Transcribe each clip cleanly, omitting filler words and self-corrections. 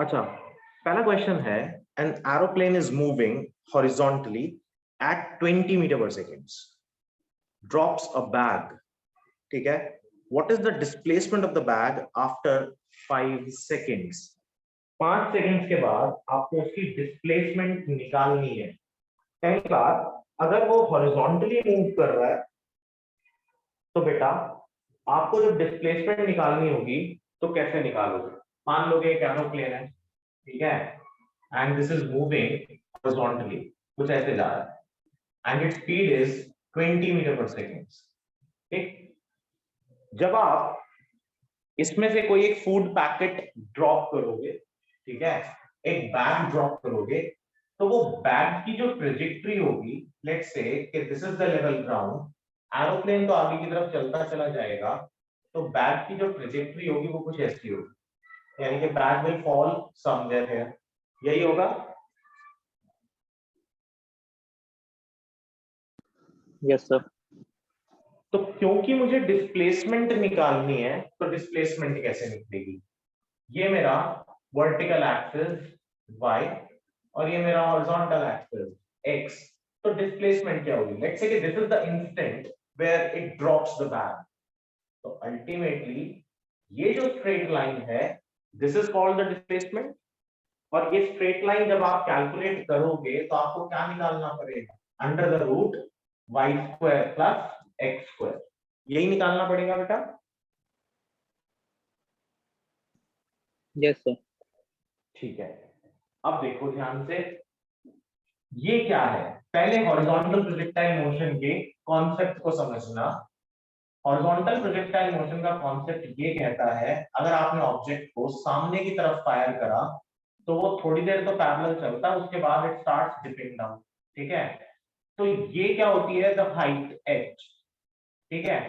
अच्छा, पहला क्वेश्चन है an aeroplane is moving horizontally at 20 metre per seconds, drops a bag, ठीक है। What is the displacement of the bag after 5 seconds? 5 seconds के बाद आपको उसकी डिस्प्लेसमेंट निकालनी है। पहली बात, अगर वो हॉरिजॉन्टली मूव कर रहा है तो बेटा आपको जब डिस्प्लेसमेंट निकालनी होगी तो कैसे निकालोगे? मान लो एक एरोप्लेन है, ठीक है, and this is moving horizontally, कुछ ऐसे जा रहा है and its speed is 20 metre per second, ठीक। जब आप इसमें से कोई एक फूड पैकेट ड्रॉप करोगे, ठीक है, एक बैग ड्रॉप करोगे, तो वो बैग की जो ट्रेजेक्टरी होगी, लेट्स से कि this is the level ground, aeroplane तो आगे की तरफ चलता चला जाएगा, तो बैग की जो ट्रेजेक्टरी होगी वो कुछ ऐसी होगी, यानी कि bag will fall somewhere here, यही होगा। Yes sir. तो क्योंकि मुझे डिस्प्लेसमेंट निकालनी है, तो डिस्प्लेसमेंट कैसे निकलेगी? ये मेरा वर्टिकल एक्सिस y और ये मेरा हॉरिजॉन्टल एक्सिस x, तो डिस्प्लेसमेंट क्या होगी? लेट्स से कि this is the instant where it drops the bag, तो अल्टीमेटली ये जो स्ट्रेट लाइन है, this is called the displacement. और ये स्ट्रेट लाइन जब आप कैलकुलेट करोगे तो आपको क्या निकालना पड़ेगा? Under the root y square plus x square, यही निकालना पड़ेगा बेटा। Yes sir. ठीक है, अब देखो ध्यान से, ये क्या है? पहले हॉरिजॉन्टल प्रोजेक्टाइल मोशन के कॉन्सेप्ट को समझना। हॉरिजॉन्टल प्रोजेक्टाइल मोशन का कॉन्सेप्ट ये कहता है, अगर आपने ऑब्जेक्ट को सामने की तरफ फायर करा तो वो थोड़ी देर तो पैरेलल चलता है, उसके बाद इट स्टार्ट्स डिपिंग डाउन, ठीक है। तो ये क्या होती है? द हाइट h, ठीक है।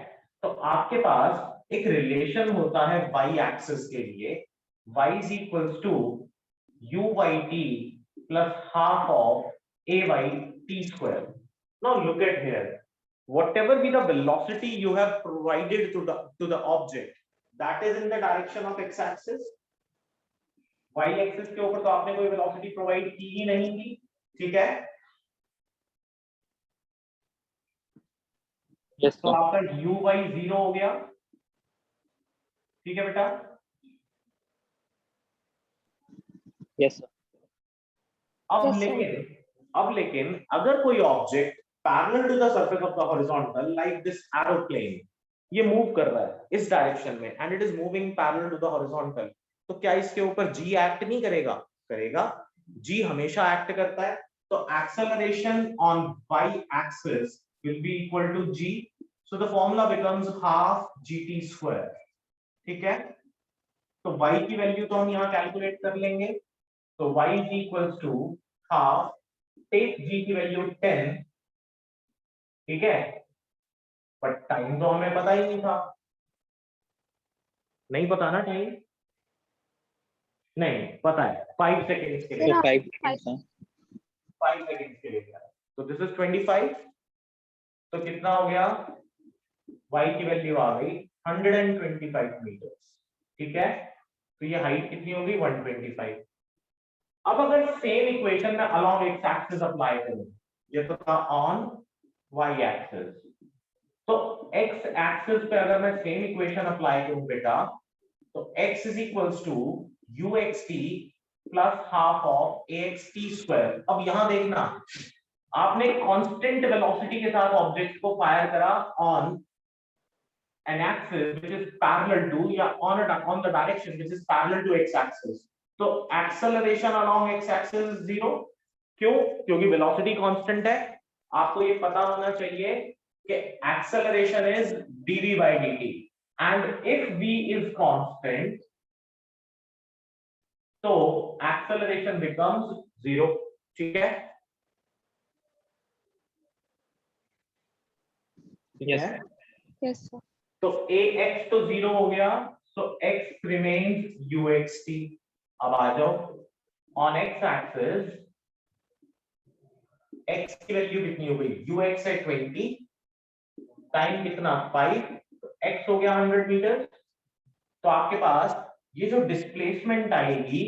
तो आपके पास एक रिलेशन होता है y एक्सिस के लिए, y is equals to uyt plus half of ayt square. Now look at here, whatever be the velocity you have provided to the object, that is in the direction of x axis. y axis के ऊपर तो आपने कोई velocity provide की ही नहीं थी, ठीक है। यस तो सर। आपका uy 0 हो गया, ठीक है बेटा। Yes sir. अब लेकिन अगर कोई object parallel to the surface of the horizontal like this aeroplane, ये मूव कर रहा है इस डायरेक्शन में and it is moving parallel to the horizontal, तो क्या इसके ऊपर g एक्ट नहीं करेगा? करेगा, g हमेशा एक्ट करता है। तो acceleration on y axis will be equal to g, so the formula becomes half gt square, ठीक है। तो y की वैल्यू तो हम यहां कैलकुलेट कर लेंगे, तो y is equals to half, take g की वैल्यू 10, ठीक है। पर टाइम तो हमें पता ही नहीं था, नहीं पता ना टाइम? नहीं पता है, 5 सेकेंड्स के लिए, 5 सेकंड्स हैं। 5 सेकेंड्स के लिए। तो दिस इज 25, तो कितना हो गया? y की वैल्यू आ गई 125 मीटर, ठीक है। तो ये हाइट कितनी होगी? 125। अब अगर सेम इक्वेशन में अलोंग एक्स एक्सिस अप्लाई करूं, ये तो था ऑन y एक्सिस, तो x एक्सिस पे अगर मैं सेम इक्वेशन अप्लाई करूं बेटा, तो x is equals to uxt plus half of axt square. अब यहां देखना, आपने कांस्टेंट वेलोसिटी के साथ ऑब्जेक्ट को फायर करा on an axis which is parallel to, या on the direction which is parallel to x axis, तो acceleration along x axis is 0। क्यों? क्योंकि वेलोसिटी कांस्टेंट है। आपको ये पता होना चाहिए कि acceleration is dv by dt, and if v is constant, तो acceleration becomes 0, ठीक है। यस है? Yes sir. तो ax तो 0 हो गया, so x remains uxt। अब आ जाओ, ऑन x एक्सिस x की वैल्यू कितनी हो गई? ux है 20, टाइम कितना? 5, तो x हो गया 100 मीटर। तो आपके पास ये जो डिस्प्लेसमेंट आएगी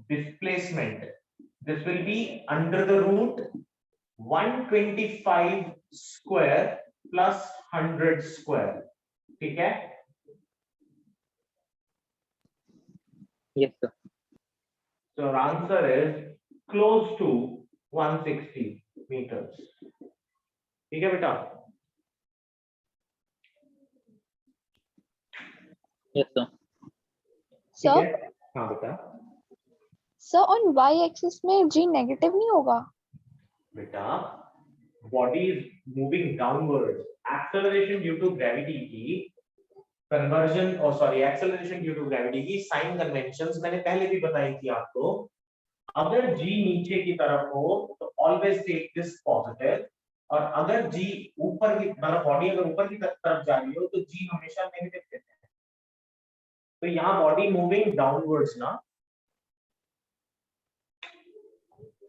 displacement, this will be under the root 125 square plus 100 square. ठीक है? Yes, sir. So our answer is close to 160 meters. ठीक है बेटा? Yes, sir. ठीक सर है? हाँ बेटा. सर ऑन वाई एक्सिस में जी नेगेटिव नहीं होगा? बेटा, body is moving downwards. Acceleration due to gravity की conversion, or sorry, acceleration due to gravity की sign conventions मैंने पहले भी बताई थी आपको. अगर g नीचे की तरफ हो तो always take this positive, और अगर g ऊपर की मतलब बॉडी अगर ऊपर की तरफ जा रही हो तो g हमेशा नेगेटिव लेते हैं. तो यहाँ बॉडी मूविंग डाउनवर्ड्स ना.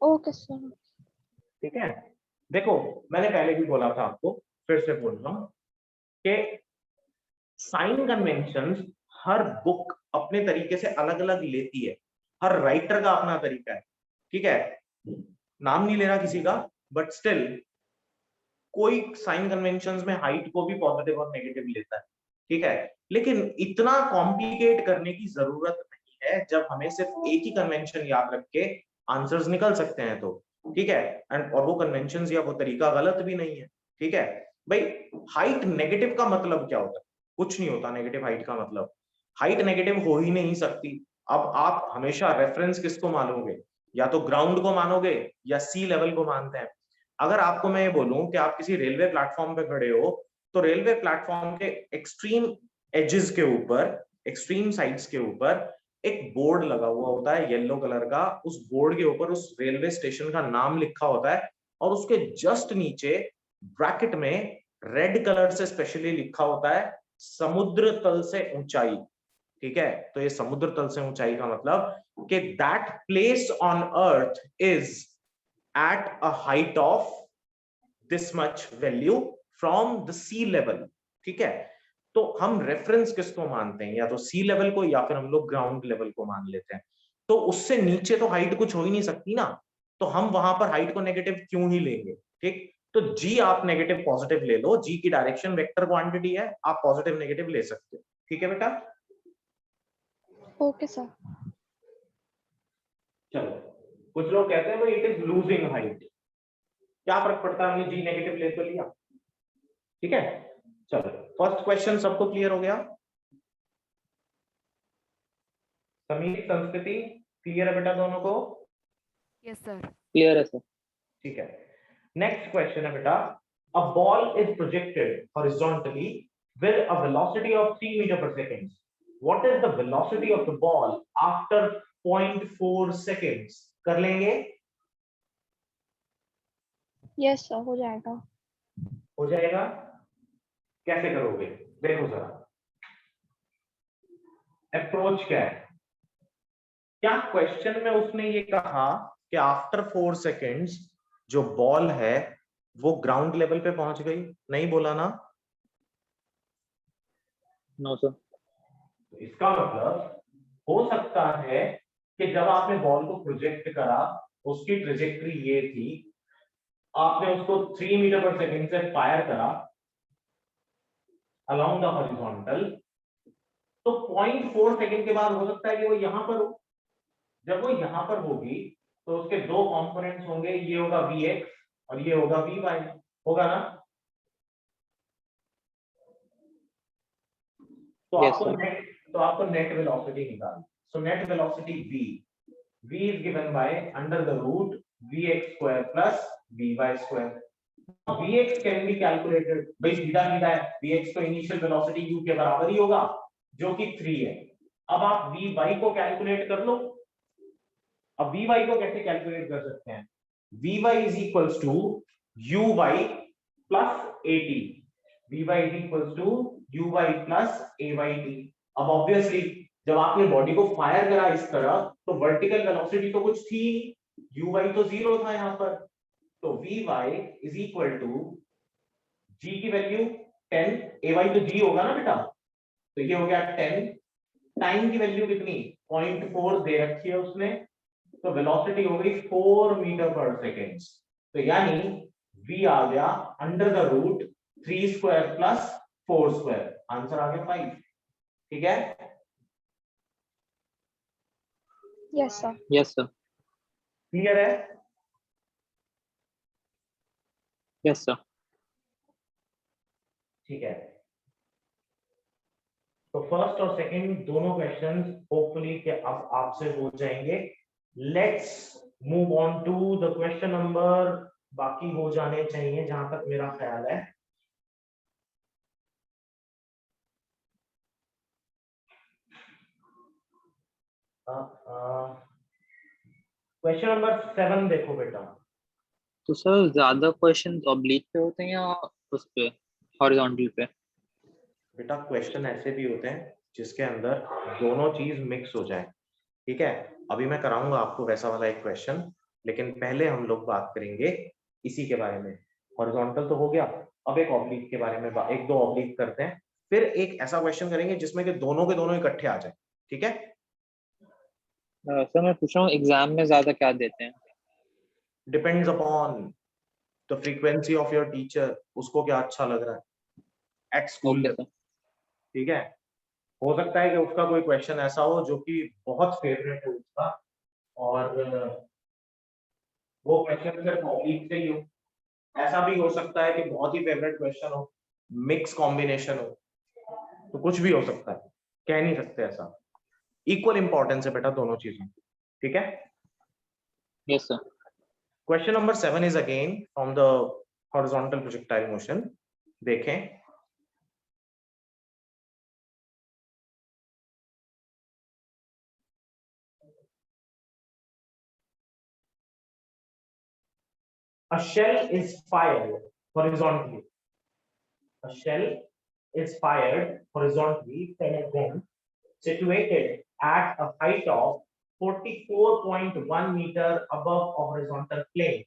Okay sir. ठीक है? देखो, मैंने पहले भी बोला था आपको, फिर से बोल रहा हूं कि साइन कन्वेंशंस हर बुक अपने तरीके से अलग अलग लेती है. हर राइटर का अपना तरीका है. ठीक है? नाम नहीं लेना किसी का, बट स्टिल कोई साइन कन्वेंशंस में हाइट को भी पॉजिटिव और नेगेटिव लेता है. ठीक है? लेकिन इतना कॉम्प्लिकेट करने की जरूरत नहीं है जब हमें सिर्फ एक ही कन्वेंशन याद रख के आंसर्स निकल सकते हैं तो. ठीक है? एंड और वो कन्वेंशंस या वो तरीका गलत भी नहीं है. ठीक है भाई? हाइट नेगेटिव का मतलब क्या होता है? कुछ नहीं होता नेगेटिव हाइट का मतलब. हाइट नेगेटिव हो ही नहीं सकती. अब आप हमेशा रेफरेंस किसको मानोगे? या तो ग्राउंड को मानोगे या सी लेवल को मानते हैं. अगर आपको मैं ये बोलूं कि आप किसी रेलवे प्लेटफॉर्म पे खड़े हो तो रेलवे प्लेटफॉर्म के एक्सट्रीम एजेस के ऊपर, एक्सट्रीम साइड्स के ऊपर एक बोर्ड लगा हुआ होता है येलो कलर का. उस बोर्ड के ऊपर उस रेलवे स्टेशन का नाम लिखा होता है और उसके जस्ट नीचे ब्रैकेट में रेड कलर से स्पेशली लिखा होता है समुद्र तल से ऊंचाई. ठीक है? तो ये समुद्र तल से ऊंचाई का मतलब कि that place on earth is at a height of this much value from the sea level. ठीक है? तो हम रेफरेंस किसको मानते हैं? या तो सी लेवल को या फिर हम लोग ग्राउंड लेवल को मान लेते हैं. तो उससे नीचे तो हाइट कुछ हो ही नहीं सकती ना. तो हम वहां पर हाइट को नेगेटिव क्यों ही लेंगे? ठीक? तो जी आप नेगेटिव पॉजिटिव ले लो. जी की डायरेक्शन वेक्टर क्वांटिटी है, आप पॉजिटिव नेगेटिव ले सकते हो. ठीक है बेटा? Okay sir. चलो, कुछ लोग कहते हैं भाई इट इज लूजिंग हाइट. क्या फर्क पड़ता है, हमने जी नेगेटिव ले तो लिया. ठीक है? चलो, फर्स्ट क्वेश्चन सबको क्लियर हो गया? समीर, संस्कृति, क्लियर है बेटा दोनों को? Yes sir. Clear है, sir. ठीक है. नेक्स्ट क्वेश्चन है बेटा, a ball is projected horizontally with a velocity of 3 metre per second. What is the velocity of the ball after 0.4 seconds? कर लेंगे? यस सर, हो जाएगा. हो जाएगा. कैसे करोगे? देखो जरा, अप्रोच क्या है. क्या क्वेश्चन में उसने ये कहा कि आफ्टर 4 सेकेंड्स जो बॉल है वो ग्राउंड लेवल पे पहुंच गई? नहीं बोला ना. No, sir. तो इसका मतलब हो सकता है कि जब आपने बॉल को प्रोजेक्ट करा, उसकी ट्रेजेक्टरी ये थी, आपने उसको 3 मीटर पर सेकंड से फायर करा अलोंग द हॉरिजॉन्टल, तो 0.4 सेकंड के बाद हो सकता है कि वो यहां पर हो. जब वो यहां पर होगी तो उसके दो कंपोनेंट्स होंगे, ये होगा Vx और ये होगा Vy. होगा ना? तो Yes, आपको sir. नेट वेलोसिटी निकालनी. So net velocity v is given by under the root Vx square plus Vy square. Vx can be calculated. भाई सीधा सीधा है. Vx तो इनिशियल वेलोसिटी u के बराबर ही होगा जो कि 3 है. अब आप Vy को कैलकुलेट कर लो. अब Vy को कैसे कैलकुलेट कर सकते हैं? Vy is equals to uy plus at. Vy is equals to uy plus ayt. अब ऑब्वियसली जब आपने बॉडी को फायर करा इस तरह तो वर्टिकल वेलोसिटी तो कुछ थी, uy तो 0 था यहाँ पर. तो Vy is equal to g की वैल्यू 10, ay तो g होगा ना बेटा, तो ये हो गया 10. टाइम की वैल्यू कितनी? 0.4 दे रखी है उसने, तो वेलोसिटी हो गई 4 मीटर पर सेकेंड। तो यानी v आ गया under the root 3 square plus 4 square, answer आ गया 5। ठीक है, Yes, sir. Yes, sir. Clear है? Yes, sir. ठीक है, तो फर्स्ट और सेकंड दोनों क्वेश्चंस होपफुली के अब आपसे हो जाएंगे। Let's move on to the question number, बाकी हो जाने चाहिए जहां तक मेरा ख्याल है। क्वेश्चन नंबर 7 देखो बेटा। तो सर ज्यादा क्वेश्चन ऑब्लिक पे होते हैं या उस पे हॉरिजॉन्टल पे? बेटा क्वेश्चन ऐसे भी होते हैं जिसके अंदर दोनों चीज मिक्स हो जाए। ठीक है, अभी मैं कराऊंगा आपको वैसा वाला एक क्वेश्चन, लेकिन पहले हम लोग बात करेंगे इसी के बारे में। हॉरिजॉन्टल तो हो गया, अब एक ऑब्लिक के बारे में एक दो ऑब्लिक करते हैं, फिर एक ऐसा क्वेश्चन करेंगे जिसमें कि दोनों के दोनों इकट्ठे आ जाए। ठीक है, सर मैं पूछ रहा हूँ एग्जाम में ज्यादा क्या देते हैं? Depends upon the frequency of your teacher, उसको क्या अच्छा लग रहा है एट स्कूल। Okay sir. ठीक है, हो सकता है कि उसका कोई क्वेश्चन ऐसा हो जो कि बहुत फेवरेट हो उसका, और वो क्वेश्चन सिर्फ ऑब्लिक से ही हो। ऐसा भी हो सकता है कि बहुत ही फेवरेट क्वेश्चन हो, मिक्स कॉम्बिनेशन हो, तो कुछ भी हो सकता है, कह नहीं सकते ऐसा। इक्वल इंपॉर्टेंस है बेटा दोनों चीजों की। ठीक है, yes sir. Question number 7 is again from the horizontal projectile motion. देखें, a shell is fired horizontally. A shell is fired horizontally from a gun situated at a height of 44.1 meter above a horizontal plane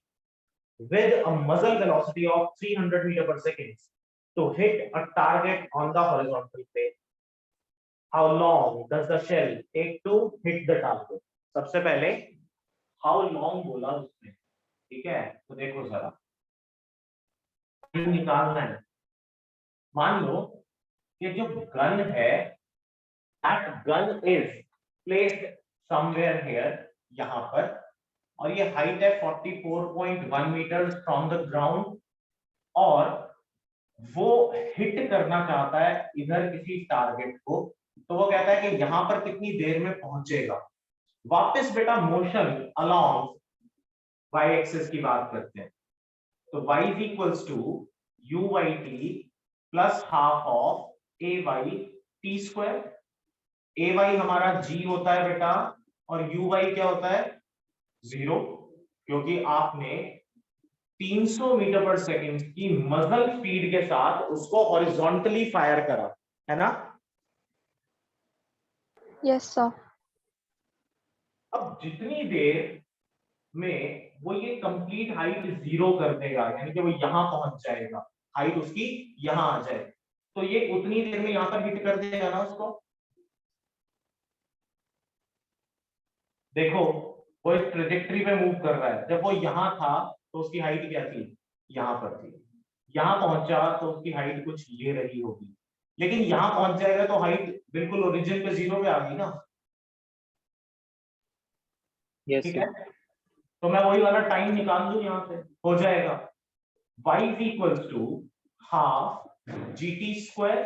with a muzzle velocity of 300 meter per second to hit a target on the horizontal plane. How long does the shell take to hit the target? सबसे पहले how long बोला उसने। ठीक है, तो देखो जरा निकालना है। मान लो कि जो गन है, that gun is placed somewhere here, यहाँ पर, और ये हाइट है 44.1 मीटर फ्रॉम द ग्राउंड, और वो हिट करना चाहता है इधर किसी टारगेट को, तो वो कहता है कि यहाँ पर कितनी देर में पहुंचेगा। वापस बेटा मोशन अलोंग वाई एक्सिस की बात करते हैं, तो y is equals to uyt plus half of A Y T square. A Y हमारा g होता है बेटा, और यू वाई क्या होता है 0, क्योंकि आपने 300 मीटर पर सेकंड की मजल स्पीड के साथ उसको हॉरिजॉन्टली फायर करा है ना। Yes, sir. अब जितनी देर में वो ये कंप्लीट हाइट 0 कर देगा, यानी कि वो यहां पहुंच जाएगा, हाइट उसकी यहां आ जाए, तो ये उतनी देर में यहां पर हिट कर देगा ना उसको। देखो वो इस ट्रेजेक्टरी पे मूव कर रहा है, जब वो यहां था तो उसकी हाइट क्या थी, यहां पर थी, यहां पहुंचा तो उसकी हाइट कुछ ये रही होगी, लेकिन यहां पहुंच जाएगा तो हाइट बिल्कुल ओरिजिन पे 0 पे आ गई ना। यस ठीक सर। है, तो मैं वही वाला टाइम निकाल दूं, यहां से हो जाएगा y is equals to half gt square,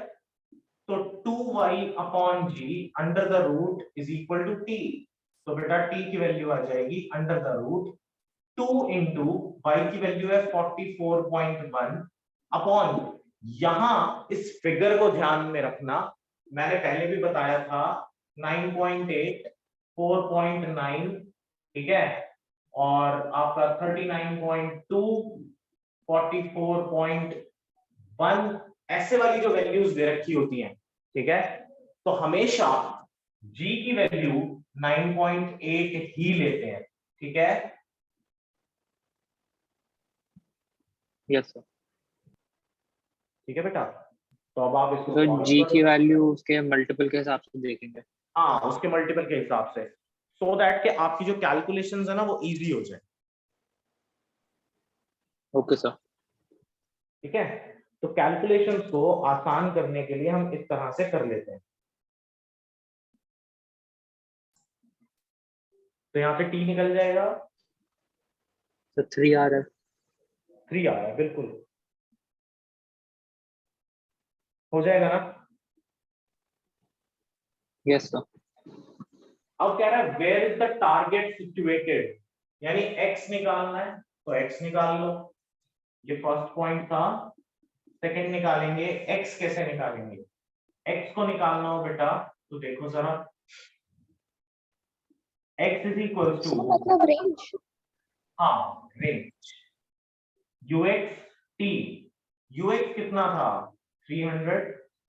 तो 2y upon g under the root is equal to t, तो बेटा t की वैल्यू आ जाएगी under the root 2 into y की वैल्यू है 44.1 अपॉन, यहां इस फिगर को ध्यान में रखना, मैंने पहले भी बताया था 9.8 4.9, ठीक है, और आपका 39.2 44.1, ऐसे वाली जो वैल्यूज दे रखी होती हैं, ठीक है, तो हमेशा g की वैल्यू 9.8 ही लेते हैं। ठीक है, यस सर। ठीक है बेटा, तो अब आप इसको तो solve जी की करो। वैल्यू उसके मल्टीपल के हिसाब से देखेंगे। हाँ, उसके मल्टीपल के हिसाब से सो दैट कि आपकी जो कैलकुलेशंस है ना वो इजी हो जाए। Okay sir. ठीक है, तो कैलकुलेशंस को आसान करने के लिए हम इस तरह से कर लेते हैं। तो यहाँ से t निकल जाएगा, सर 3 आ रहा है। 3 आ रहा है, बिल्कुल हो जाएगा ना। Yes sir. अब कह रहा है where is the target situated, यानी x निकालना है तो x निकाल लो, ये फर्स्ट पॉइंट था। सेकंड निकालेंगे, x कैसे निकालेंगे, x को निकालना हो बेटा तो देखो जरा, x is equal sir to, मतलब रेंज। हाँ रेंज, ux t, ux कितना था 300,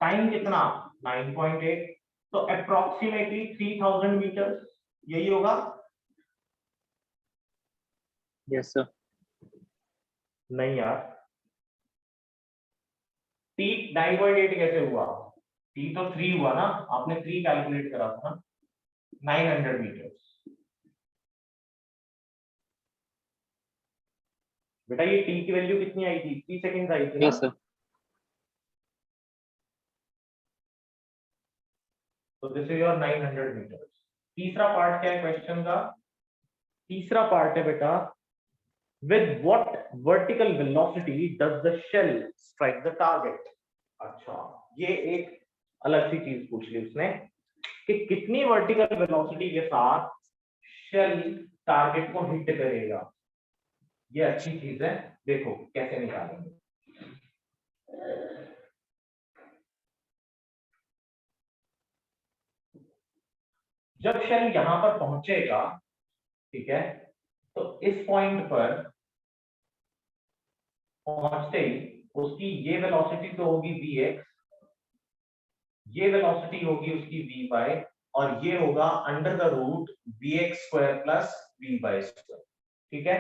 टाइम कितना 9.8, तो अप्रोक्सीमेटली 3000 मीटर, यही होगा। Yes sir. नहीं यार, t 9.8 कैसे हुआ, t तो 3 हुआ ना, आपने 3 कैलकुलेट करा था ना, 900 मीटर। बेटा ये t की वैल्यू कितनी आई थी, 3 सेकंड्स आई थी ना। Yes sir. तो दिस इज योर 900 मीटर। तीसरा पार्ट क्या है क्वेश्चन का, तीसरा पार्ट है बेटा, with what vertical velocity does the shell strike the target। अच्छा, ये एक अलग सी चीज पूछ ली उसने कि कितनी वर्टिकल वेलोसिटी के साथ शेल टारगेट को हिट करेगा। ये अच्छी चीज है, देखो कैसे निकालेंगे। जब शेल यहां पर पहुंचेगा, ठीक है, तो इस पॉइंट पर पहुंचते ही उसकी ये वेलोसिटी तो होगी vx, ये वेलोसिटी होगी उसकी vy, और ये होगा under the root vx square plus vy square. ठीक है,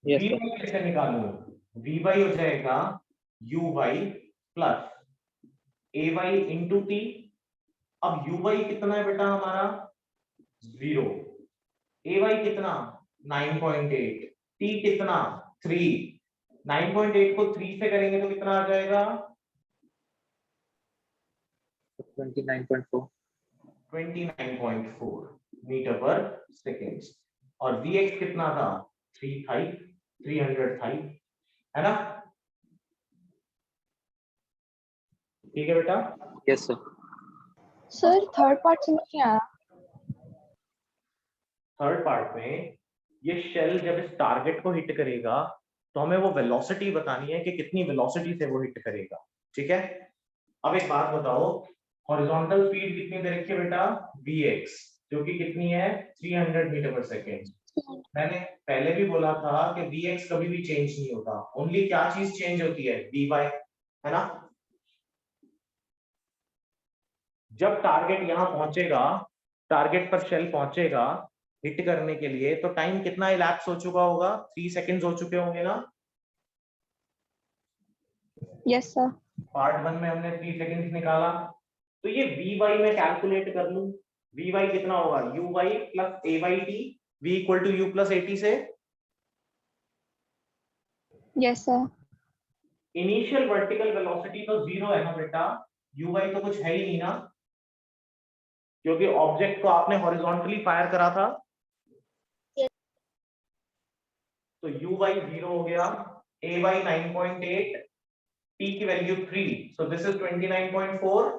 यस vy सर। कैसे निकालूं, vy हो जाएगा uy plus ay into T. अब uy कितना है बेटा हमारा 0, ay कितना 9.8, t कितना 3, 9.8 को 3 से करेंगे तो कितना आ जाएगा 29.4। 29.4 मीटर पर सेकेंड, और vx कितना था 300 था, है ना। ठीक है बेटा, yes sir. Sir third part समझ नहीं आया। थर्ड पार्ट में ये शेल जब इस टारगेट को हिट करेगा तो हमें वो वेलोसिटी बतानी है कि कितनी वेलोसिटी से वो हिट करेगा। ठीक है, अब एक बात बताओ, हॉरिजॉन्टल स्पीड कितनी दे रखी है बेटा vx, जो कि कितनी है 300 मीटर पर सेकेंड। मैंने पहले भी बोला था कि vx कभी भी चेंज नहीं होता, ओनली क्या चीज चेंज होती है vy, है ना। जब टारगेट यहां पहुंचेगा, टारगेट पर शेल पहुंचेगा हिट करने के लिए, तो टाइम कितना इलैप्स हो चुका होगा, 3 सेकंड्स हो चुके होंगे ना। Yes sir. पार्ट 1 में हमने 3 सेकंड्स निकाला, तो ये vy में कैलकुलेट कर लूं, vy कितना होगा uy plus ayt, v equal to u plus at से। Yes sir. Initial vertical velocity तो 0 है ना बेटा, uy तो कुछ है ही नहीं ना, क्योंकि ऑब्जेक्ट को आपने हॉरिजॉन्टली फायर करा था। तो uy 0 हो गया, ay 9.8, t की value 3, so this is 29.4।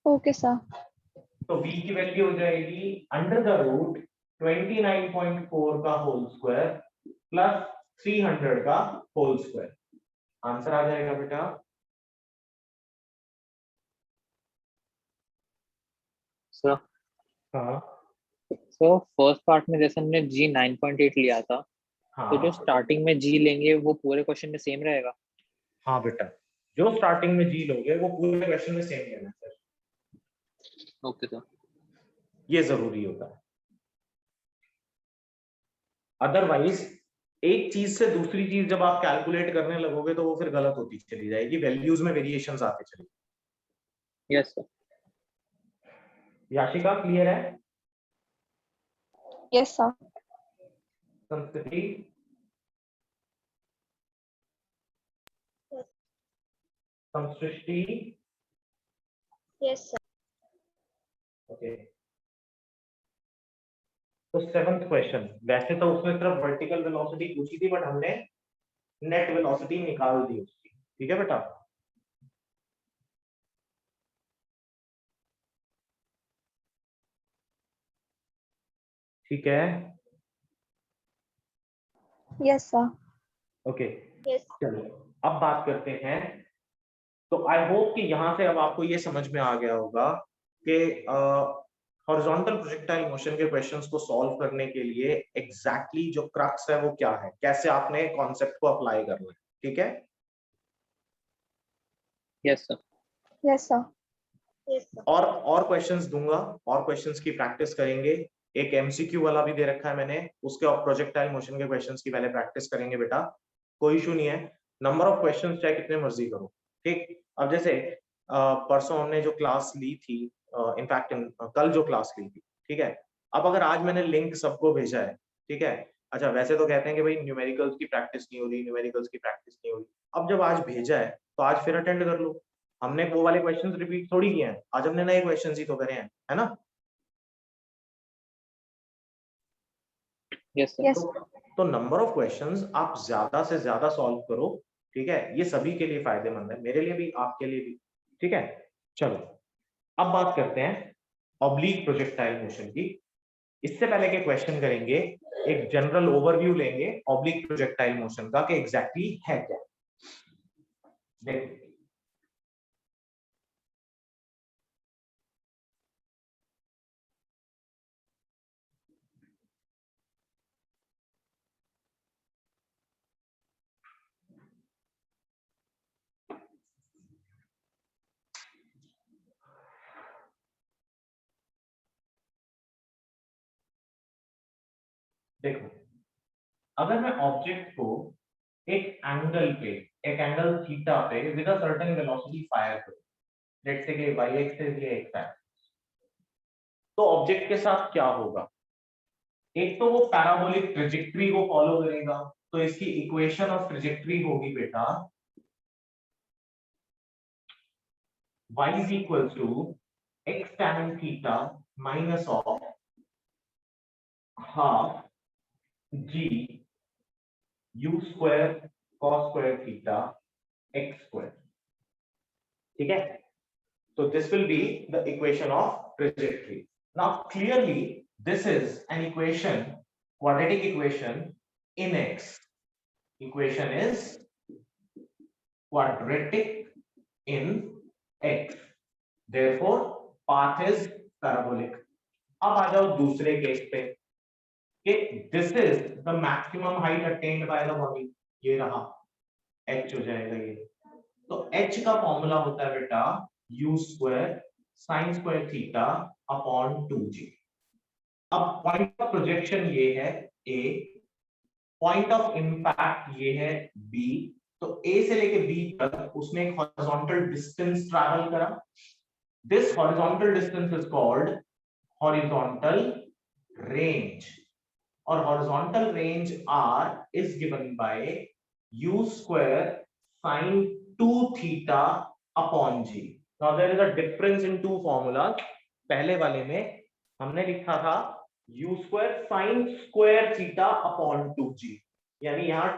Okay sir. तो v की वैल्यू हो जाएगी अंडर द रूट 29.4 का होल स्क्वायर प्लस 300 का होल स्क्वायर। आंसर आ जाएगा बेटा, सर हाँ सो फर्स्ट पार्ट में जैसे हमने जी 9.8 लिया था, तो जो हाँ स्टार्टिंग में जी लेंगे वो पूरे क्वेश्चन में सेम रहेगा। हाँ बेटा, जो स्टार्टिंग में जी लोगे वो पूरे क्वेश्चन में सेम लेना सर, ओके सर। ये जरूरी होता है। अदरवाइज एक चीज से दूसरी चीज जब आप कैलकुलेट करने लगोगे तो वो फिर गलत होती चली जाएगी, वैल्यूज में वेरिएशंस आते चलेंगे। Yes, sir. याशिका क्लियर है? Yes, sir. संस्कृति, संसृष्टि, Yes, sir. ओके। तो 7th क्वेश्चन, वैसे तो उसमें सिर्फ वर्टिकल वेलोसिटी पूछी थी, बट हमने नेट वेलोसिटी निकाल दी उसकी, ठीक है बेटा? ठीक है, Yes, sir. ओके। Yes. चलो अब बात करते हैं। तो आई होप कि यहां से अब आपको ये समझ में आ गया होगा कि हॉरिजॉन्टल प्रोजेक्टाइल मोशन के क्वेश्चंस को सॉल्व करने के लिए एग्जैक्टली जो क्रक्स है वो क्या है, कैसे आपने कॉन्सेप्ट को अप्लाई करना है, ठीक है? Yes, sir. Yes, sir. Yes, sir. और क्वेश्चंस दूंगा, और क्वेश्चंस की प्रैक्टिस करेंगे। एक एमसीक्यू वाला भी दे रखा है मैंने, उसके और प्रोजेक्टाइल मोशन के क्वेश्चंस की पहले प्रैक्टिस करेंगे बेटा, कोई इशू नहीं है। नंबर ऑफ क्वेश्चंस चाहे कितने मर्जी करो, ठीक? अब जैसे परसों हमने जो क्लास ली थी, इनफैक्ट कल जो क्लास ली थी, ठीक है? अब अगर आज मैंने लिंक सबको भेजा है, ठीक है? अच्छा, वैसे तो कहते हैं कि भाई न्यूमेरिकल्स की प्रैक्टिस नहीं हो रही, न्यूमेरिकल्स की प्रैक्टिस नहीं हो रही। अब जब आज भेजा है तो आज फिर अटेंड कर लो। हमने वो वाले क्वेश्चंस रिपीट थोड़ी किए हैं, आज हमने नए क्वेश्चंस ही तो करे हैं, है ना? Yes, sir. Yes. तो नंबर ऑफ क्वेश्चंस आप ज्यादा से ज्यादा सॉल्व करो, ठीक है? ये सभी के लिए फायदेमंद है, मेरे लिए भी, आपके लिए भी, ठीक है? चलो अब बात करते हैं ऑब्लिक प्रोजेक्टाइल मोशन की। इससे पहले के क्वेश्चन करेंगे, एक जनरल ओवरव्यू लेंगे ऑब्लिक प्रोजेक्टाइल मोशन का कि एग्जैक्टली है क्या। देखो देखो, अगर मैं ऑब्जेक्ट को एक एंगल पे, एक एंगल थीटा पे with a certain velocity fire करूं, लेट्स से कि y एक्सिस या x एक्सिस, तो ऑब्जेक्ट के साथ क्या होगा? एक तो वो पैराबोलिक ट्रेजेक्टरी को फॉलो करेगा, तो इसकी इक्वेशन ऑफ ट्रेजेक्टरी होगी बेटा y is equal to x tan theta minus of half g u square cos square theta x square, ठीक है? So this will be the equation of trajectory. Now clearly this is an equation, quadratic equation in x. Equation is quadratic in x. Therefore path is parabolic. अब आ जाओ दूसरे case पे कि this is the maximum height attained by the body, ये रहा h हो जाएगा ये। तो h का फॉर्मूला होता है बेटा u square sine square theta upon 2g। अब पॉइंट ऑफ प्रोजेक्शन ये है a, पॉइंट ऑफ इंपैक्ट ये है b, तो a से लेके b तक उसने एक हॉरिजॉन्टल डिस्टेंस ट्रैवल करा। This horizontal distance is called horizontal range, और horizontal range r is given by u square sin 2 theta upon g. Now there is a difference in two formulas. पहले वाले में हमने लिखा था u square sin square theta upon 2g, यानी यहाँ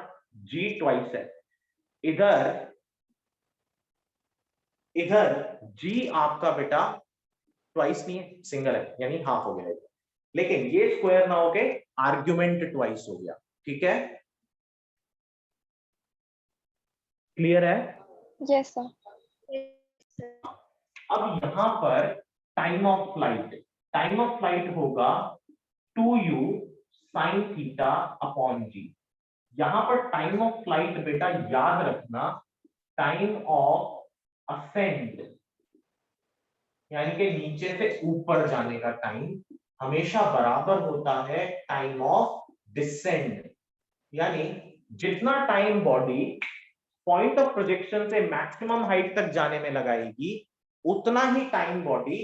g twice है, इधर g आपका बेटा ट्वाइस नहीं है, सिंगल है, यानी हाफ हो गया। लेकिन ये स्क्वायर ना होके आर्ग्यूमेंट ट्वाइस हो गया, ठीक है? क्लियर है? Yes, sir. अब यहां पर टाइम ऑफ फ्लाइट होगा 2u sin theta upon g। यहां पर टाइम ऑफ फ्लाइट बेटा याद रखना, टाइम ऑफ असेंट यानी कि नीचे से ऊपर जाने का टाइम हमेशा बराबर होता है टाइम ऑफ डिसेंड। यानी जितना time body point of projection से मैक्सिमम हाइट तक जाने में लगाएगी, उतना ही टाइम बॉडी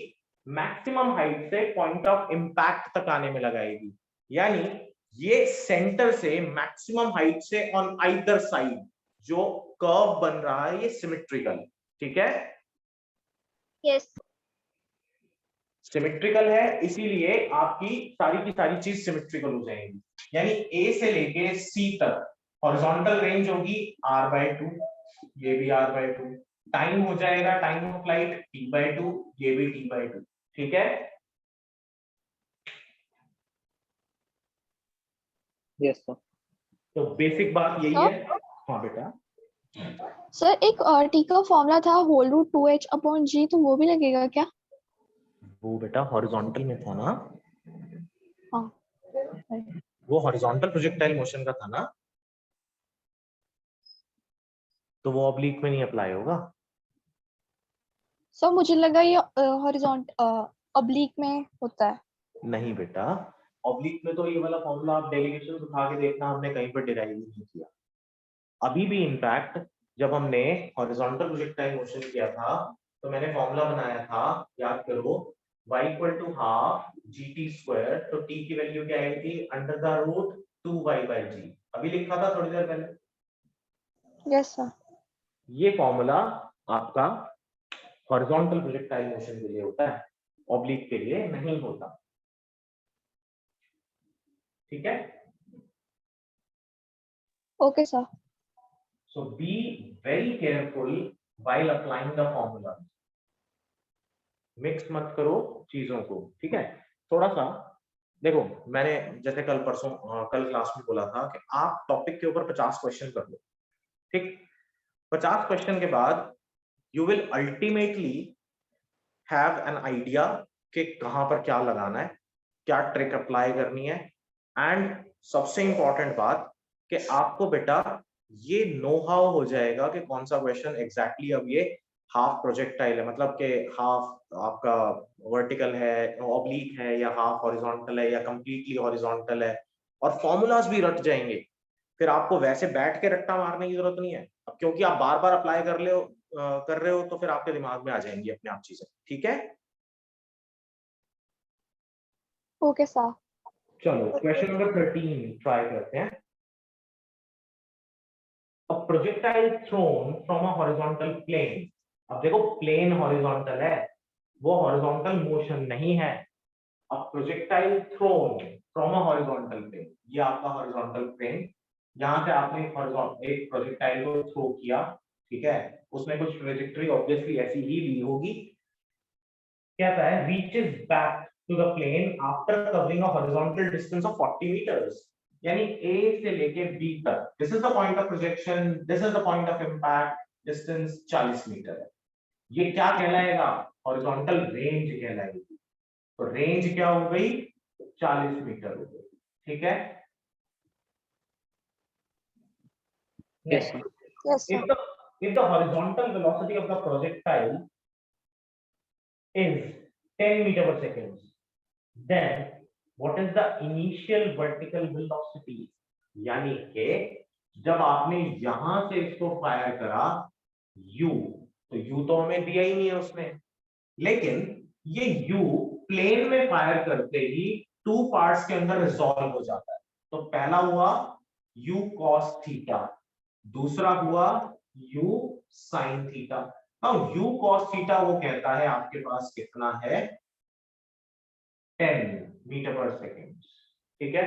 मैक्सिमम हाइट से पॉइंट ऑफ इंपैक्ट तक आने में लगाएगी। यानी ये सेंटर से मैक्सिमम हाइट से ऑन आइदर साइड जो कर्व बन रहा है ये सिमेट्रिकल, ठीक है? यस सिमेट्रिकल है, इसीलिए आपकी सारी की सारी चीज सिमेट्रिकल हो जाएंगी। यानी ए से लेके सी तक हॉरिजॉन्टल रेंज होगी r/2, ये भी r/2, टाइम हो जाएगा टाइम ऑफ फ्लाइट t/2, ये भी t/2, ठीक है? Yes sir. तो बेसिक बात यही है। हाँ बेटा, सर एक टी का फॉर्मूला था होल रूट 2h/g, तो वो भी लगेगा क्या? वो बेटा हॉरिजॉन्टल में था ना, हाँ वो हॉरिजॉन्टल प्रोजेक्टाइल मोशन का था ना, तो वो ऑब्लिक में नहीं अप्लाई होगा। सर मुझे लगा ये हॉरिजॉन्टल ऑब्लिक में होता है। नहीं बेटा, ऑब्लिक में तो ये वाला फॉर्मूला आप डेरिवेशन उठा के देखना, हमने कहीं पर डिराइव नहीं किया अभी भी। इनफैक्ट जब हमने हॉरिजॉन्टल प्रोजेक्टाइल मोशन किया था तो मैंने फॉर्मूला बनाया था, याद करो, y = हाफ gt², तो t की वैल्यू क्या आई थी, √2y/g, अभी लिखा था थोड़ी देर पहले। Yes sir. ये फॉर्मूला आपका हॉरिजॉन्टल प्रोजेक्टाइल मोशन के लिए होता है, ऑब्लिक के लिए नहीं होता, ठीक है? Okay sir. So be very careful while applying the formula. Mix मत करो चीजों को, ठीक है? थोड़ा सा देखो, मैंने जैसे कल क्लास में बोला था कि आप टॉपिक के ऊपर 50 क्वेश्चन कर लो, ठीक? 50 क्वेश्चन के बाद you will ultimately have an idea कि कहां पर क्या लगाना है, क्या ट्रिक अप्लाई करनी है। एंड सबसे इंपॉर्टेंट बात कि आपको बेटा ये नो हाउ हो जाएगा कि कौन सा क्वेश्चन एग्जैक्टली अब ये हाफ प्रोजेक्टाइल है, मतलब कि हाफ आपका वर्टिकल है, ऑब्लिक है, या हाफ हॉरिजॉन्टल है, या कंप्लीटली हॉरिजॉन्टल है, और फॉर्मूलाज भी रट जाएंगे। फिर आपको वैसे बैठ के रट्टा मारने की जरूरत नहीं है, अब क्योंकि आप बार बार अप्लाई कर रहे हो तो फिर आपके दिमाग में आ जाएंगी अपने आप चीजें, ठीक है? Okay sir. चलो क्वेश्चन नंबर 13 ट्राई करते हैं। A projectile thrown from a horizontal plane, अब देखो प्लेन हॉरिजॉन्टल है, वो हॉरिजॉन्टल मोशन नहीं है। अब projectile thrown from a horizontal plane, ये आपका हॉरिजॉन्टल प्लेन, यहां से आपने एक प्रोजेक्टाइल को थ्रो किया, ठीक है? उसमें कुछ ट्रेजेक्टरी ऑब्वियसली ऐसी ही ली होगी। कहता है reaches back to the plane after covering a horizontal distance of 40 metres, यानी A से लेके B तक, this is the point of projection, this is the point of impact, distance 40 metre है। ये क्या कहलाएगा, हॉरिजॉन्टल रेंज कहलाएगी। तो रेंज क्या हो गई, 40 मीटर हो गई, ठीक है? Yes sir. Yes sir. if the horizontal velocity of the projectile is 10 meter per second, then what is the initial vertical velocity, यानी कि जब आपने यहां से इसको फायर करा u, तो u तो हमें दिया ही नहीं है उसने, लेकिन ये u प्लेन में फायर करते ही 2 पार्ट्स के अंदर रिजॉल्व हो जाता है। तो पहला हुआ u cos थीटा, दूसरा हुआ u sin थीटा। अब u cos थीटा वो कहता है आपके पास कितना है, 10 मीटर पर सेकेंड, ठीक है?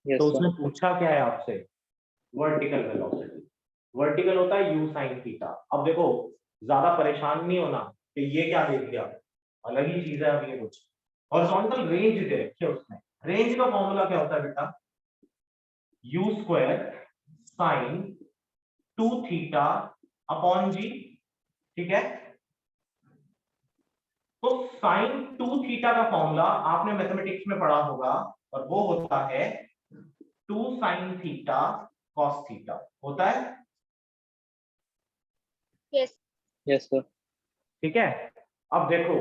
यस तो सर। उसने पूछा क्या है आपसे, वर्टिकल वेलोसिटी, वर्टिकल होता है u sin थीटा। अब देखो ज्यादा परेशान नहीं होना कि ये क्या दे दिया, अलग ही चीज है। अब ये कुछ हॉरिजॉन्टल रेंज दे रखी है उसने, रेंज का फॉर्मूला क्या होता है बेटा, u² sin 2 theta upon g, ठीक है? तो sin 2 थीटा का फॉर्मूला आपने मैथमेटिक्स में पढ़ा होगा, और वो होता है 2 sin थीटा cos थीटा, होता है? Yes yes sir. ठीक है? अब देखो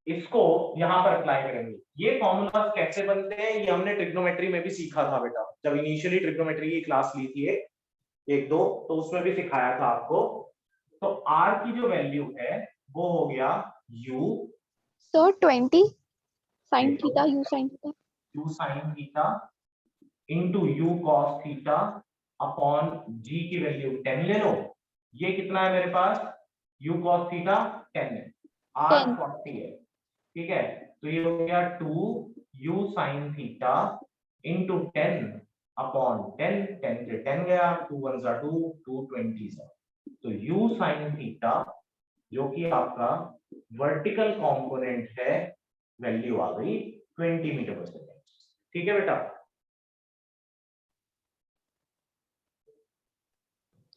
इसको यहां पर अप्लाई करेंगे। ये फॉर्मूला कैसे बनते हैं ये हमने ट्रिग्नोमेट्री में भी सीखा था बेटा, जब इनिशियली ट्रिग्नोमेट्री की क्लास ली थी एक दो, तो उसमें भी सिखाया था आपको तो r की जो वैल्यू है वो हो गया u sir 20 sin theta u sin theta u sin theta into u cos theta upon g की वैल्यू 10 ले लो। ये कितना है मेरे पास, u cos थीटा 10 है, r 10 40 है, ठीक है। तो ये हो गया 2 u sin theta into 10 upon 10, 10 से 10 गया, 2 1 जा 2, 2 20 सा। तो u sin थीटा जो कि आपका वर्टिकल कंपोनेंट है, वैल्यू आ गई 20 मीटर पर सेकेंड। ठीक है बेटा।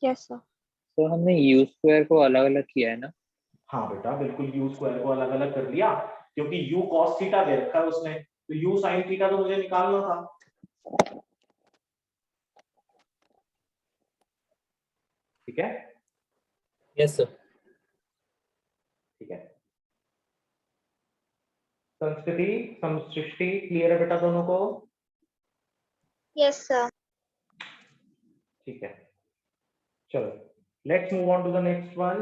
Yes sir. तो हमने यू स्क्वायर को अलग अलग किया है ना? हाँ बेटा बिल्कुल, यू स्क्वायर को अलग अलग कर लिया क्योंकि यू कॉस थीटा दे रखा है उसने, तो यू साइन थीटा तो मुझे निकालना था। ठीक है। Yes sir. ठीक है, संस्कृति समसृष्टि क्लियर है बेटा दोनों को? Yes sir. ठीक है, चलो let's move on to the next one.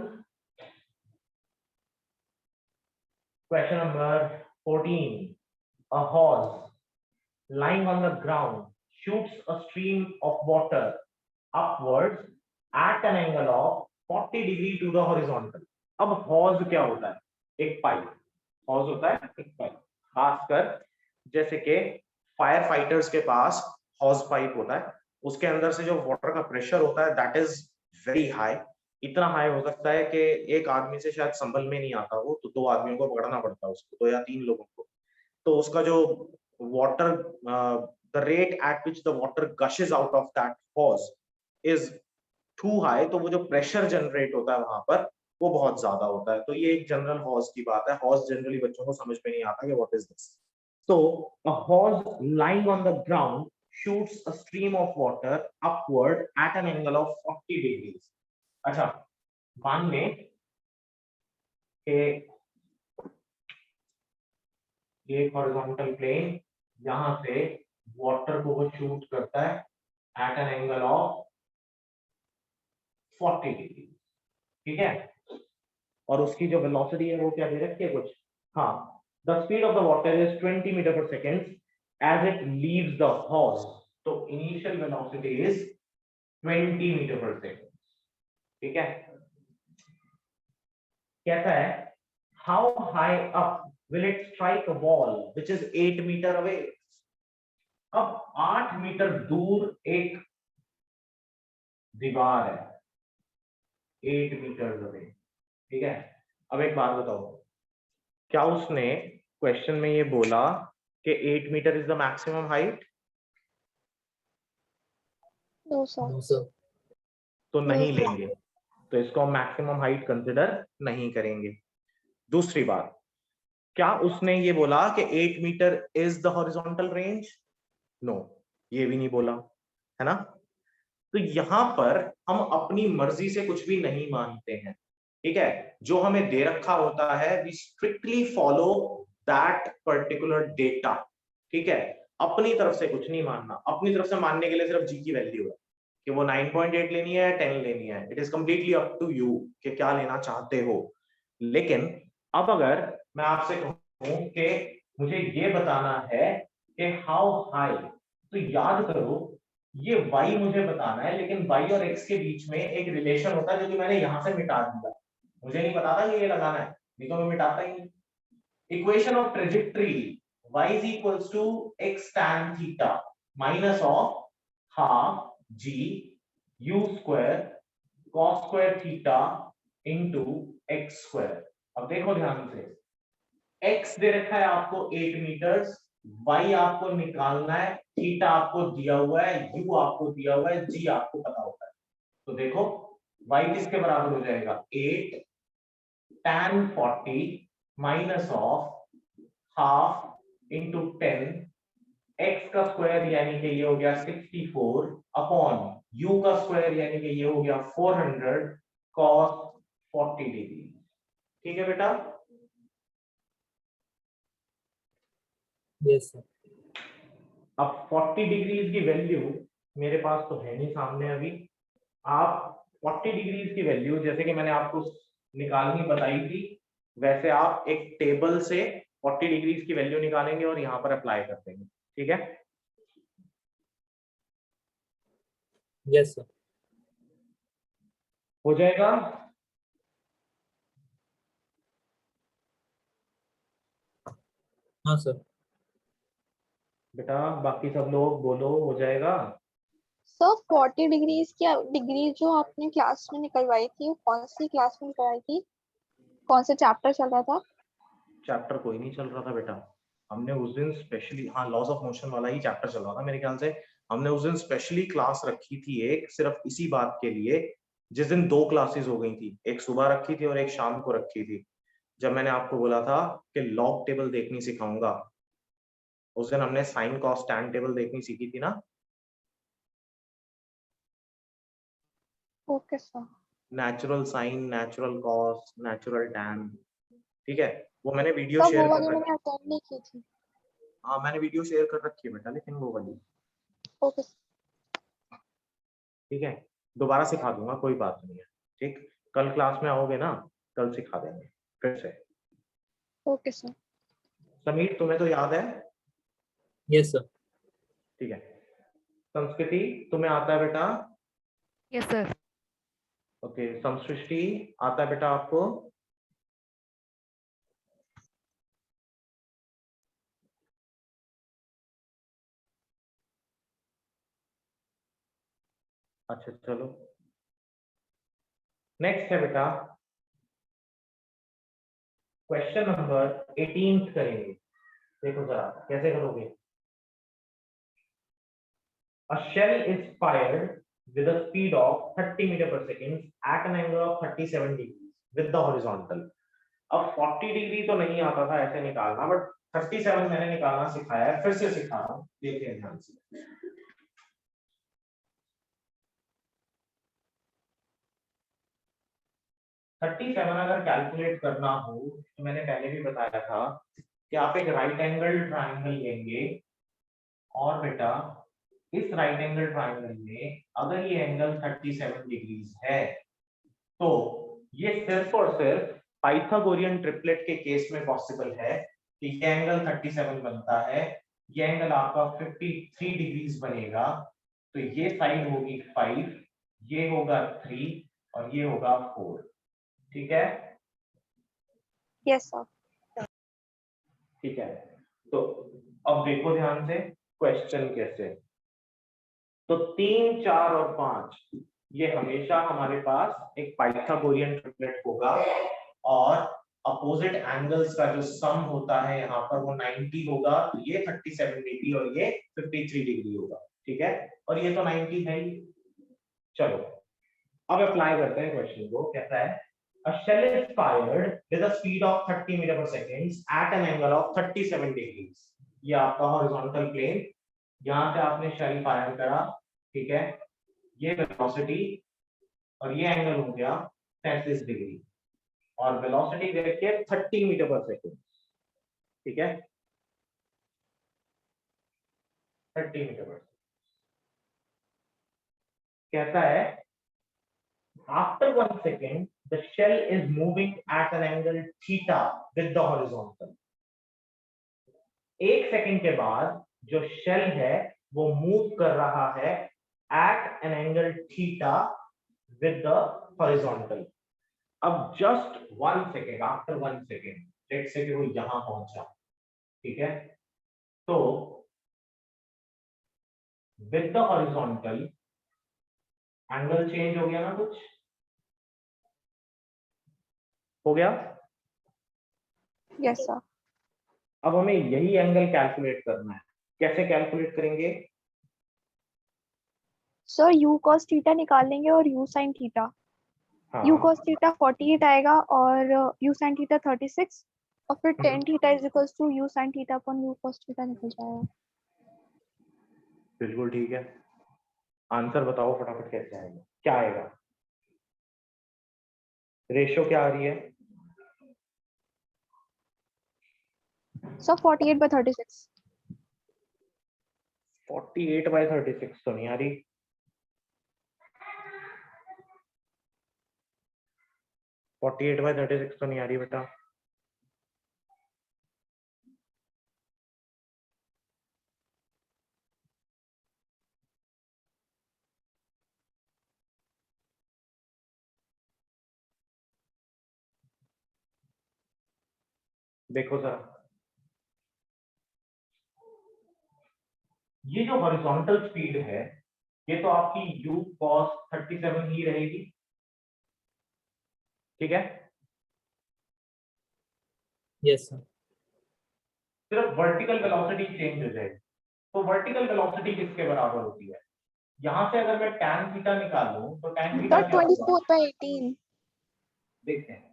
Question number 14। A horse lying on the ground shoots a stream of water upwards at an angle of 40 degree to the horizontal। अब horse क्या होता है? एक pipe. Horse होता है एक pipe, खासकर जैसे कि फायर फाइटर्स के पास हॉर्स पाइप होता है, उसके अंदर से जो वाटर का प्रेशर होता है दैट इज वेरी हाई। इतना हाई हो सकता है कि एक आदमी से शायद संभल में नहीं आता वो, तो 2 आदमियों को पकड़ना पड़ता है उसको, 2 या 3 लोगों को। तो उसका जो water, the rate at which the water gushes out of that hose is too high, तो वो जो प्रेशर जनरेट होता है वहां पर वो बहुत ज्यादा होता है। तो ये एक जनरल हॉर्स की बात है। हॉर्स जनरली बच्चों को समझ में नहीं आता कि व्हाट इज दिस। तो a hose lying on the ground shoots a stream of water upward at an angle of 40 degrees। अच्छा, मान लें कि ये हॉरिजॉन्टल प्लेन, यहां से वाटर को वो शूट करता है at an angle of 40 degree, ठीक है। और उसकी जो वेलोसिटी है वो क्या दे रखी है कुछ, हाँ, the speed of the water is 20 metre per second as it leaves the hose. तो initial velocity is 20 metre per second, ठीक है। कहता है how high up will it strike a ball which is 8 metre away. अब 8 metre दूर एक दीवार है, 8 मीटर अवे, ठीक है। अब एक बात बताओ, क्या उसने क्वेश्चन में ये बोला कि 8 मीटर is the maximum height? No sir. No sir. तो नहीं लेंगे, तो इसको हम मैक्सिमम हाइट कंसिडर नहीं करेंगे। दूसरी बात, क्या उसने ये बोला कि 8 मीटर is the horizontal range? No, ये भी नहीं बोला, है ना। तो यहां पर हम अपनी मर्जी से कुछ भी नहीं मानते हैं, ठीक है। जो हमें दे रखा होता है we strictly follow that particular data, ठीक है। अपनी तरफ से कुछ नहीं मानना। अपनी तरफ से मानने के लिए सिर्फ जी की वैल्यू है कि वो 9.8 लेनी है, 10 लेनी है। It is completely up to you कि क्या लेना चाहते हो। लेकिन अब अगर मैं आपसे कहूं कि मुझे ये बताना है कि हाउ हाई, तो याद करो ये y मुझे बताना है, लेकिन y और x के बीच में एक रिलेशन होता है जो कि मैंने यहां से मिटा दिया। मुझे नहीं पता था कि ये लगाना है, नहीं तो मैं मिटाता ही नहीं। Equation of trajectory y is equals to x tan theta minus of half g u square cos square theta into x square। अब देखो ध्यान से, x दे रखा है आपको 8 मीटर, y आपको निकालना है, थीटा आपको दिया हुआ है, u आपको दिया हुआ है, g आपको पता होता है। तो देखो y किसके बराबर हो जाएगा, 8 tan 40 minus of half into 10 x का स्क्वायर यानी कि ये हो गया 64 अपॉन u का स्क्वायर यानी कि ये हो गया 400 cos 40 डिग्री। ठीक है बेटा। Yes sir. अब 40 डिग्रीज की वैल्यू मेरे पास तो है नहीं सामने अभी, आप 40 डिग्रीज की वैल्यू जैसे कि मैंने आपको निकालनी बताई थी, वैसे आप एक टेबल से 40 डिग्रीज की वैल्यू निकालेंगे और यहाँ पर अप्लाई कर देंगे, ठीक है? Yes sir. हो जाएगा? हाँ सर। बेटा बाकी सब लोग बोलो, हो जाएगा? सर 40 डिग्रीज की डिग्री जो आपने क्लास में निकलवाई थी वो कौन सी क्लास में निकलवाई थी, कौन सा चैप्टर चल रहा था? चैप्टर कोई नहीं चल रहा था बेटा, हमने उस दिन स्पेशली, हाँ लॉस ऑफ मोशन वाला ही चैप्टर चल रहा था मेरे ख्याल से। हमने उस दिन स्पेशली क्लास रखी थी एक, सिर्फ इसी बात के लिए, जिस दिन 2 क्लासेस हो गई थी, एक सुबह रखी थी और एक शाम को रखी थी, जब मैंने आपको बोला था कि लॉग टेबल देखनी सिखाऊंगा। उस दिन हमने साइन कॉस टैन टेबल देखनी सीखी थी ना। Okay sir. Natural sine, natural cos, natural tan, ठीक है? वो मैंने वीडियो सर वो शेयर कर वाली रखी। मैंने अटेंड नहीं की थी। हाँ मैंने वीडियो शेयर कर रखी है बेटा, लेकिन वो वाली, ओके ठीक है? दोबारा सिखा दूंगा, कोई बात नहीं है, ठीक? कल क्लास में आओगे ना, कल सिखा देंगे फिर से। Okay sir. समीर तुम्हें तो याद है? Yes sir. ठीक है। संस्कृति तुम्हें आता है बेटा? Yes sir. ओके। संसृष्टि आता है बेटा आपको? अच्छा चलो, नेक्स्ट है बेटा क्वेश्चन नंबर 18 करेंगे। देखो जरा कैसे करोगे। A shell is fired with a speed of 30 meter per second at an angle of 37 degrees with the horizontal. अब 40 डिग्री तो नहीं आता था ऐसे निकालना, बट 37 मैंने निकालना सिखाया है, फिर से सिखा रहा हूँ, देखिए ध्यान से। 37 अगर कैलकुलेट करना हो तो मैंने पहले भी बताया था कि आप एक राइट एंगल ट्राइंगल लेंगे, और बेटा इस राइट एंगल ट्राइंगल में अगर ये एंगल 37 डिग्रीज है तो ये सिर्फ और सिर्फ पाइथागोरियन ट्रिपलेट के केस में पॉसिबल है कि ये एंगल 37 बनता है, ये एंगल आपका 53 डिग्रीज बनेगा, तो ये साइड होगी 5, ये होगा 3 और ये होगा 4, ठीक है? Yes sir. ठीक है, तो अब देखो ध्यान से क्वेश्चन कैसे। तो 3, 4 और 5 ये हमेशा हमारे पास एक पाइथागोरियन ट्रिपलेट होगा, और अपोजिट एंगल्स का जो सम होता है यहाँ पर वो 90 होगा, तो ये 37 डिग्री और ये 53 डिग्री होगा, ठीक है? और ये तो 90 है ही। चलो अब अप्लाई करते हैं क्वेश्चन को। कहता है A shell is fired with a speed of 30 meter per second at an angle of 37 degrees. ये आपका हॉरिजॉन्टल प्लेन, यहाँ से आपने शेल फायर करा, ठीक है? ये वेलोसिटी और ये एंगल हो गया 33 डिग्री, और वेलोसिटी देखिए 30 मीटर पर सेकेंड, ठीक है? 30 मीटर पर सेकेंड। कहता है after 1 second the shell is moving at an angle theta with the horizontal. 1 second के बाद जो शेल है वो मूव कर रहा है at an angle theta with the horizontal. अब just 1 second, after 1 second, let's say कि वो यहां पहुंचा, ठीक है? तो with the horizontal angle change हो गया ना, कुछ हो गया? Yes sir. अब हमें यही एंगल कैलकुलेट करना है। कैसे कैलकुलेट करेंगे? सर यू cos थीटा निकाल लेंगे और यू sin थीटा। हाँ यू cos थीटा 48 आएगा और यू sin थीटा 36, और फिर tan theta is equals to u sin theta upon u cos theta निकल जाएगा। बिल्कुल ठीक है। आंसर बताओ फटाफट, कैसे आएगा, क्या आएगा? रेशियो क्या आ रही है? सर 48/36। 48/36 तो नहीं आ रही। 48/36 तो नहीं आ रही बेटा। देखो सर, ये जो हॉरिजॉन्टल स्पीड है ये तो आपकी u cos 37 ही रहेगी, ठीक है। Yes sir. सिर्फ वर्टिकल वेलोसिटी चेंज हो जाएगी। तो वर्टिकल वेलोसिटी किसके बराबर होती है? यहां से अगर मैं tan थीटा निकालूं तो tan थीटा But क्या होगा? 24/18. देखते हैं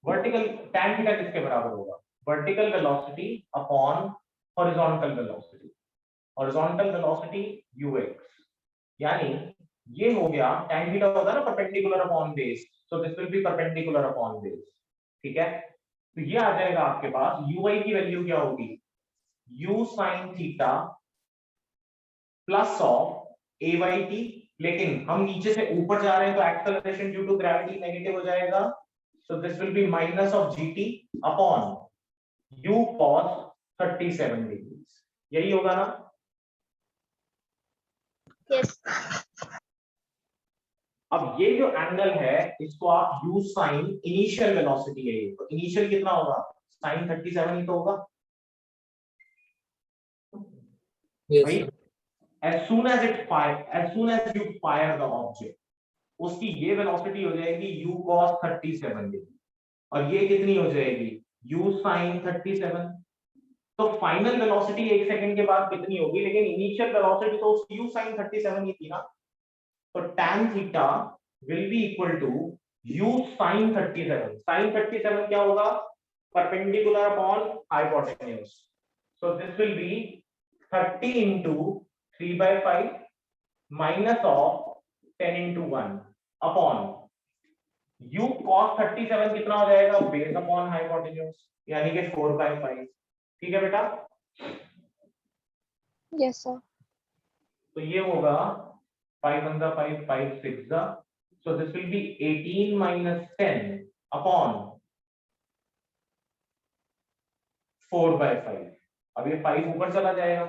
वर्टिकल tan थीटा किसके बराबर होगा? Vertical velocity upon horizontal velocity. Horizontal velocity ux, यानी ये हो गया tan थीटा होगा ना perpendicular upon base, so this will B perpendicular upon base, ठीक है। तो ये आ जाएगा आपके पास uy की वैल्यू क्या होगी? u sin theta plus of a by t, लेकिन हम नीचे से ऊपर जा रहे हैं तो acceleration due to gravity negative हो जाएगा, so this will be minus of gt upon u cos 37 degrees, यही होगा ना? Yes. अब ये जो एंगल है इसको आप u sin इनिशियल वेलोसिटी है, ये तो इनिशियल कितना होगा? sin 37 ही तो होगा भाई। as soon as you fire the object, उसकी ये वेलोसिटी हो जाएगी u cos 37 डिग्री, और ये कितनी हो जाएगी? u sin 37। तो फाइनल वेलोसिटी 1 सेकंड के बाद कितनी होगी? लेकिन इनिशियल वेलोसिटी तो u sin 37 ही थी ना, तो tan theta will be equal to u sin 37। sin 37 क्या होगा? Perpendicular upon hypotenuse, so this will be 30 into 3/5 minus of 10 into 1 upon u cos 37 कितना हो जाएगा? बेस अपॉन हाइपोटेन्यूज, यानी कि 4/5, ठीक है बेटा। Yes, sir. तो ये होगा 5 1 जा 5 5 6 जा, so this will be 18 minus 10 upon 4/5। अब ये 5 ऊपर चला जाएगा,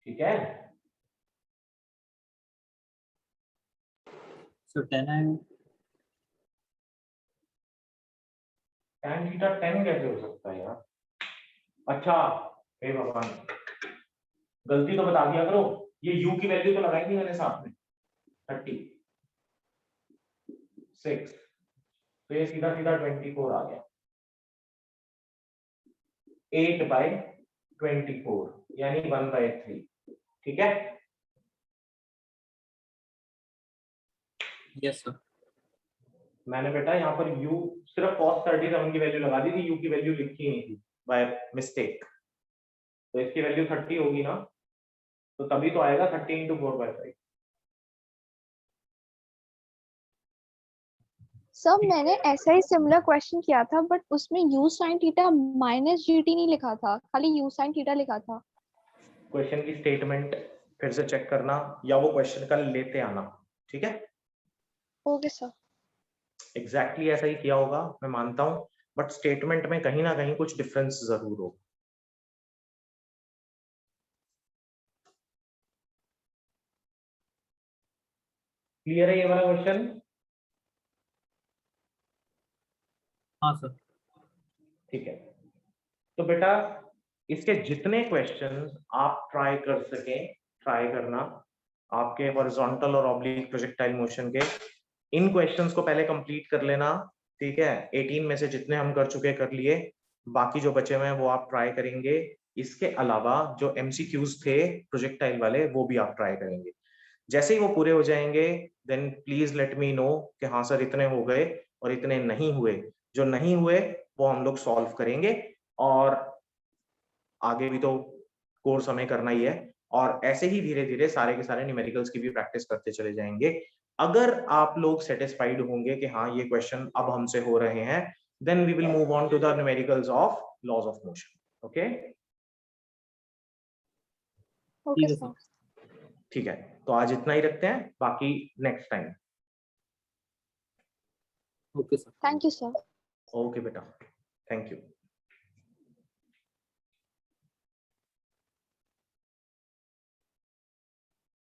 ठीक है। So 10 आएगा। tan थीटा 10 कैसे हो सकता है यार? अच्छा, हे भगवान, गलती तो बता दिया करो, ये u की वैल्यू तो लगाई थी मैंने साथ में 36, तो ये सीधा सीधा 24 आ गया, 8/24 यानी 1/3, ठीक है। Yes sir. मैंने बेटा यहाँ पर u सिर्फ cos 37 की वैल्यू लगा दी थी, u की वैल्यू लिखी नहीं थी बाय मिस्टेक, तो इसकी वैल्यू 30 होगी ना, तो तभी तो आएगा 30 into 4/5। सर मैंने ऐसा ही सिमिलर क्वेश्चन किया था बट उसमें u sin theta minus gt नहीं लिखा था, खाली u sin थीटा लिखा था। क्वेश्चन की स्टेटमेंट फिर से चेक करना या वो क्वेश्चन कल लेते आना, ठीक है। Okay sir. एग्जैक्टली ऐसा ही किया होगा मैं मानता हूं, बट स्टेटमेंट में कहीं ना कहीं कुछ डिफरेंस जरूर होगा। क्लियर है ये वाला क्वेश्चन? हाँ सर। ठीक है, तो बेटा इसके जितने क्वेश्चंस आप ट्राई कर सके ट्राई करना, आपके हॉरिजॉन्टल और ऑब्लिक प्रोजेक्टाइल मोशन के इन क्वेश्चंस को पहले कंप्लीट कर लेना, ठीक है। 18 में से जितने हम कर चुके कर लिए, बाकी जो बचे हुए हैं वो आप ट्राई करेंगे। इसके अलावा जो एमसीक्यूज थे प्रोजेक्टाइल वाले वो भी आप ट्राई करेंगे। जैसे ही वो पूरे हो जाएंगे then please let me know कि हाँ सर इतने हो गए और इतने नहीं हुए। जो नहीं हुए वो हम लोग सॉल्व करेंगे, और आगे भी तो कोर्स हमें करना ही है, और ऐसे ही धीरे धीरे सारे के सारे न्यूमेरिकल्स की भी प्रैक्टिस करते चले जाएंगे। अगर आप लोग सेटिस्फाइड होंगे कि हाँ ये क्वेश्चन अब हमसे हो रहे हैं, then we will move on to the numericals of laws of motion. Okay okay sir. ठीक है, तो आज इतना ही रखते हैं, बाकी next time. Okay sir. Thank you sir. Okay बेटा, थैंक यू।